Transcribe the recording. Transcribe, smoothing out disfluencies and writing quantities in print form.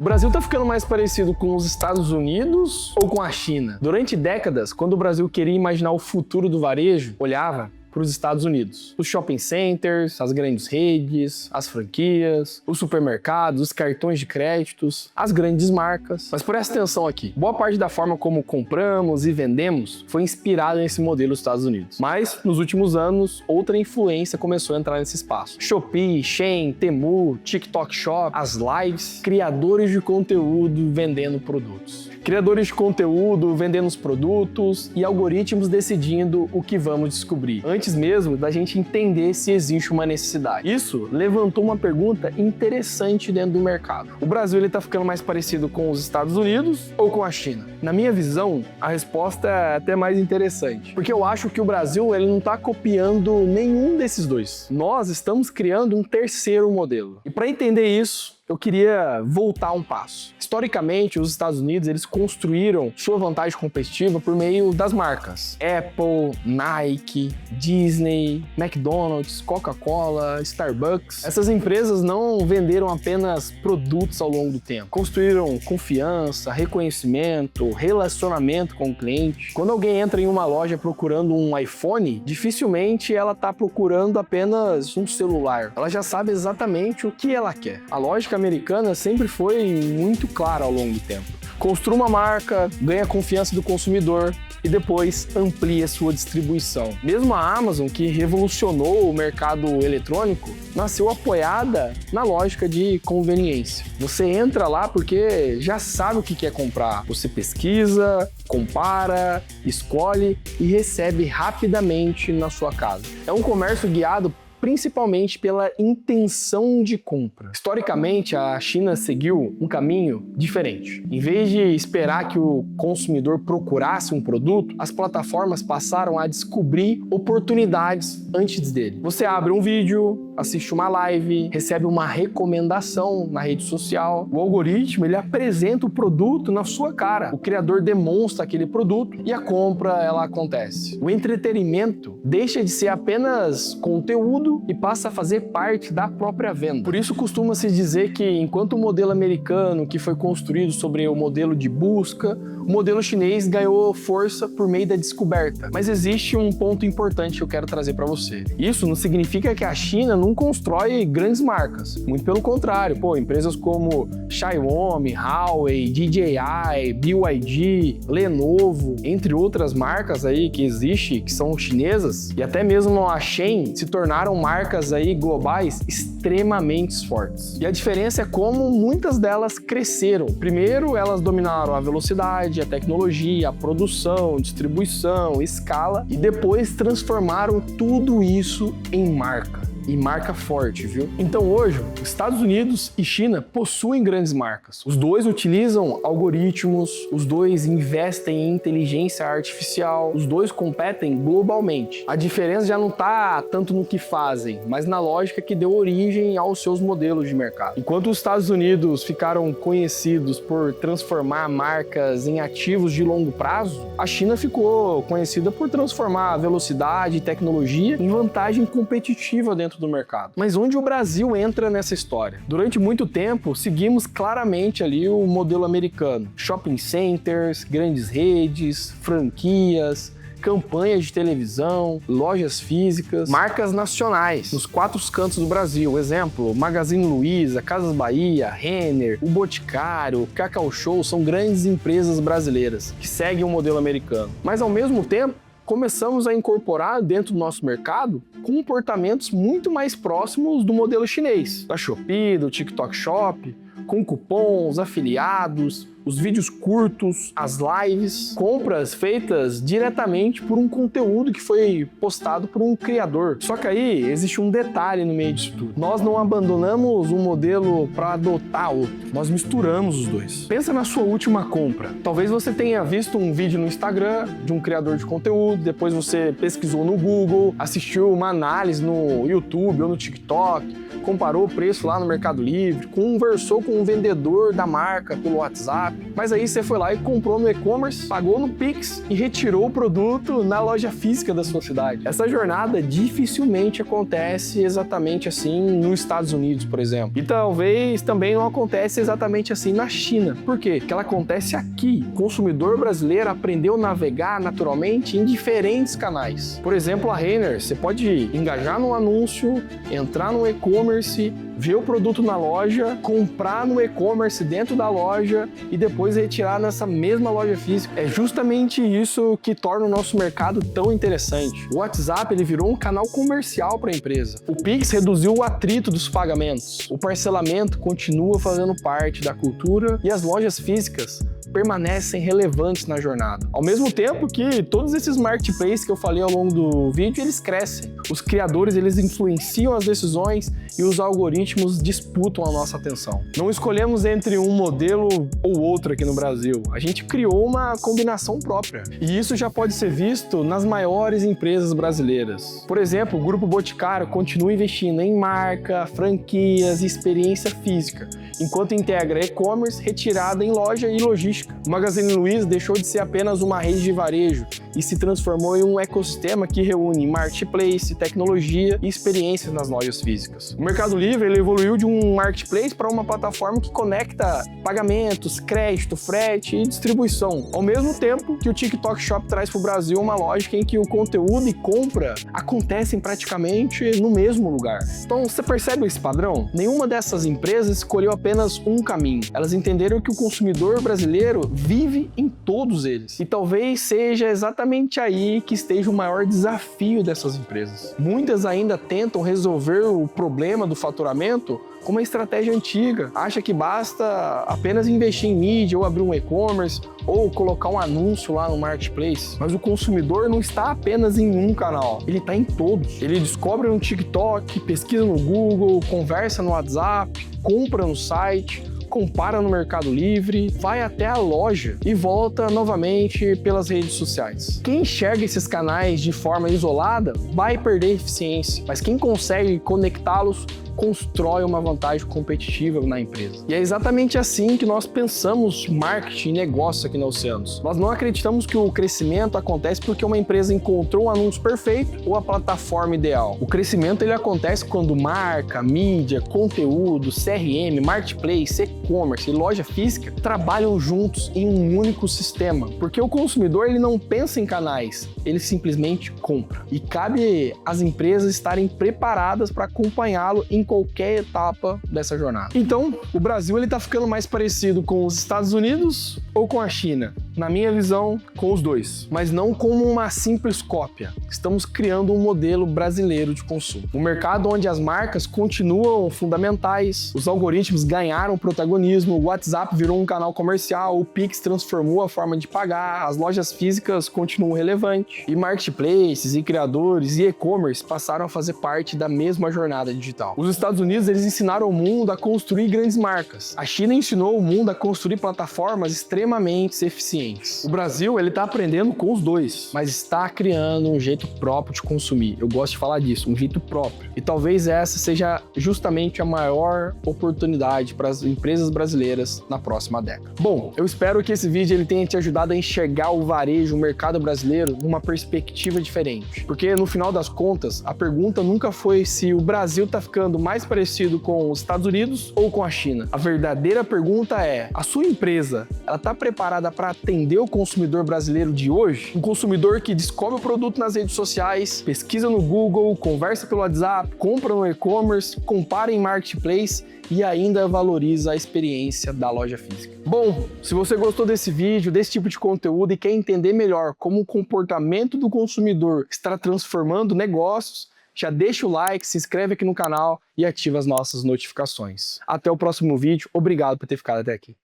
O Brasil tá ficando mais parecido com os Estados Unidos ou com a China? Durante décadas, quando o Brasil queria imaginar o futuro do varejo, olhava para os Estados Unidos. Os shopping centers, as grandes redes, as franquias, os supermercados, os cartões de créditos, as grandes marcas. Mas presta atenção aqui, boa parte da forma como compramos e vendemos foi inspirada nesse modelo dos Estados Unidos. Mas, nos últimos anos, outra influência começou a entrar nesse espaço. Shopee, Shein, Temu, TikTok Shop, as lives, criadores de conteúdo vendendo produtos. Criadores de conteúdo vendendo os produtos e algoritmos decidindo o que vamos descobrir, antes mesmo da gente entender se existe uma necessidade. Isso levantou uma pergunta interessante dentro do mercado. O Brasil está ficando mais parecido com os Estados Unidos ou com a China? Na minha visão, a resposta é até mais interessante, porque eu acho que o Brasil ele não está copiando nenhum desses dois. Nós estamos criando um terceiro modelo. E para entender isso, eu queria voltar um passo. Historicamente, os Estados Unidos eles construíram sua vantagem competitiva por meio das marcas Apple, Nike, Disney, McDonald's, Coca-Cola, Starbucks. Essas empresas não venderam apenas produtos ao longo do tempo. Construíram confiança, reconhecimento, relacionamento com o cliente. Quando alguém entra em uma loja procurando um iPhone, dificilmente ela está procurando apenas um celular. Ela já sabe exatamente o que ela quer. A lógica americana sempre foi muito clara ao longo do tempo. Construa uma marca, ganha a confiança do consumidor e depois amplia sua distribuição. Mesmo a Amazon, que revolucionou o mercado eletrônico, nasceu apoiada na lógica de conveniência. Você entra lá porque já sabe o que quer comprar. Você pesquisa, compara, escolhe e recebe rapidamente na sua casa. É um comércio guiado principalmente pela intenção de compra. Historicamente, a China seguiu um caminho diferente. Em vez de esperar que o consumidor procurasse um produto, as plataformas passaram a descobrir oportunidades antes dele. Você abre um vídeo, assiste uma live, recebe uma recomendação na rede social. O algoritmo ele apresenta o produto na sua cara. O criador demonstra aquele produto e a compra ela acontece. O entretenimento deixa de ser apenas conteúdo e passa a fazer parte da própria venda. Por isso costuma-se dizer que enquanto o modelo americano, que foi construído sobre o modelo de busca, o modelo chinês ganhou força por meio da descoberta. Mas existe um ponto importante que eu quero trazer para você. Isso não significa que a China não constrói grandes marcas. Muito pelo contrário. Empresas como Xiaomi, Huawei, DJI, BYD, Lenovo, entre outras marcas aí que existem, que são chinesas, e até mesmo a Shein se tornaram marcas aí globais extremamente fortes. E a diferença é como muitas delas cresceram. Primeiro, elas dominaram a velocidade, a tecnologia, a produção, distribuição, escala, e depois transformaram tudo isso em marca. E marca forte, viu? Então hoje, Estados Unidos e China possuem grandes marcas. Os dois utilizam algoritmos, os dois investem em inteligência artificial, os dois competem globalmente. A diferença já não está tanto no que fazem, mas na lógica que deu origem aos seus modelos de mercado. Enquanto os Estados Unidos ficaram conhecidos por transformar marcas em ativos de longo prazo, a China ficou conhecida por transformar a velocidade e tecnologia em vantagem competitiva dentro do mercado. Mas onde o Brasil entra nessa história? Durante muito tempo, seguimos claramente ali o modelo americano. Shopping centers, grandes redes, franquias, campanhas de televisão, lojas físicas, marcas nacionais nos quatro cantos do Brasil. Exemplo, Magazine Luiza, Casas Bahia, Renner, o Boticário, Cacau Show são grandes empresas brasileiras que seguem o modelo americano. Mas ao mesmo tempo, começamos a incorporar dentro do nosso mercado comportamentos muito mais próximos do modelo chinês, da Shopee, do TikTok Shop, com cupons, afiliados, os vídeos curtos, as lives, compras feitas diretamente por um conteúdo que foi postado por um criador. Só que aí existe um detalhe no meio disso tudo. Nós não abandonamos um modelo para adotar outro, nós misturamos os dois. Pensa na sua última compra. Talvez você tenha visto um vídeo no Instagram de um criador de conteúdo, depois você pesquisou no Google, assistiu uma análise no YouTube ou no TikTok, comparou o preço lá no Mercado Livre, conversou com um vendedor da marca pelo WhatsApp, Mas aí você foi lá e comprou no e-commerce, pagou no Pix e retirou o produto na loja física da sua cidade. Essa jornada dificilmente acontece exatamente assim nos Estados Unidos, por exemplo. E talvez também não acontece exatamente assim na China. Por quê? Porque ela acontece aqui. O consumidor brasileiro aprendeu a navegar naturalmente em diferentes canais. Por exemplo, a Renner, você pode engajar num anúncio, entrar no e-commerce, ver o produto na loja, comprar no e-commerce dentro da loja e depois retirar nessa mesma loja física. É justamente isso que torna o nosso mercado tão interessante. O WhatsApp ele virou um canal comercial para a empresa. O Pix reduziu o atrito dos pagamentos. O parcelamento continua fazendo parte da cultura e as lojas físicas permanecem relevantes na jornada. Ao mesmo tempo que todos esses marketplaces que eu falei ao longo do vídeo, eles crescem. Os criadores, eles influenciam as decisões e os algoritmos disputam a nossa atenção. Não escolhemos entre um modelo ou outro aqui no Brasil. A gente criou uma combinação própria. E isso já pode ser visto nas maiores empresas brasileiras. Por exemplo, o Grupo Boticário continua investindo em marca, franquias e experiência física, enquanto integra e-commerce, retirada em loja e logística. O Magazine Luiza deixou de ser apenas uma rede de varejo e se transformou em um ecossistema que reúne marketplace, tecnologia e experiências nas lojas físicas. O Mercado Livre ele evoluiu de um marketplace para uma plataforma que conecta pagamentos, crédito, frete e distribuição, ao mesmo tempo que o TikTok Shop traz para o Brasil uma lógica em que o conteúdo e compra acontecem praticamente no mesmo lugar. Então, você percebe esse padrão? Nenhuma dessas empresas escolheu apenas um caminho. Elas entenderam que o consumidor brasileiro vive em todos eles. E talvez seja exatamente aí que esteja o maior desafio dessas empresas. Muitas ainda tentam resolver o problema do faturamento com uma estratégia antiga. Acha que basta apenas investir em mídia ou abrir um e-commerce ou colocar um anúncio lá no marketplace. Mas o consumidor não está apenas em um canal, ele está em todos. Ele descobre no TikTok, pesquisa no Google, conversa no WhatsApp, compra no site, compara no Mercado Livre, vai até a loja e volta novamente pelas redes sociais. Quem enxerga esses canais de forma isolada vai perder eficiência, mas quem consegue conectá-los constrói uma vantagem competitiva na empresa. E é exatamente assim que nós pensamos marketing e negócio aqui na Oceanos. Nós não acreditamos que o crescimento acontece porque uma empresa encontrou um anúncio perfeito ou a plataforma ideal. O crescimento ele acontece quando marca, mídia, conteúdo, CRM, marketplace, e-commerce e loja física trabalham juntos em um único sistema. Porque o consumidor ele não pensa em canais, ele simplesmente compra. E cabe às empresas estarem preparadas para acompanhá-lo em qualquer etapa dessa jornada. Então, o Brasil ele tá ficando mais parecido com os Estados Unidos ou com a China? Na minha visão, com os dois, mas não como uma simples cópia. Estamos criando um modelo brasileiro de consumo. Um mercado onde as marcas continuam fundamentais, os algoritmos ganharam protagonismo, o WhatsApp virou um canal comercial, o Pix transformou a forma de pagar, as lojas físicas continuam relevantes, e marketplaces, e criadores, e e-commerce passaram a fazer parte da mesma jornada digital. Os Estados Unidos eles ensinaram o mundo a construir grandes marcas. A China ensinou o mundo a construir plataformas extremamente eficientes. O Brasil ele está aprendendo com os dois, mas está criando um jeito próprio de consumir. Eu gosto de falar disso, um jeito próprio. E talvez essa seja justamente a maior oportunidade para as empresas brasileiras na próxima década. Bom, eu espero que esse vídeo ele tenha te ajudado a enxergar o varejo, o mercado brasileiro, numa perspectiva diferente. Porque no final das contas, a pergunta nunca foi se o Brasil está ficando mais parecido com os Estados Unidos ou com a China. A verdadeira pergunta é: a sua empresa, ela está preparada para atender o consumidor brasileiro de hoje? Um consumidor que descobre o produto nas redes sociais, pesquisa no Google, conversa pelo WhatsApp, compra no e-commerce, compara em marketplace e ainda valoriza a experiência da loja física. Bom, se você gostou desse vídeo, desse tipo de conteúdo e quer entender melhor como o comportamento do consumidor está transformando negócios, já deixa o like, se inscreve aqui no canal e ativa as nossas notificações. Até o próximo vídeo. Obrigado por ter ficado até aqui.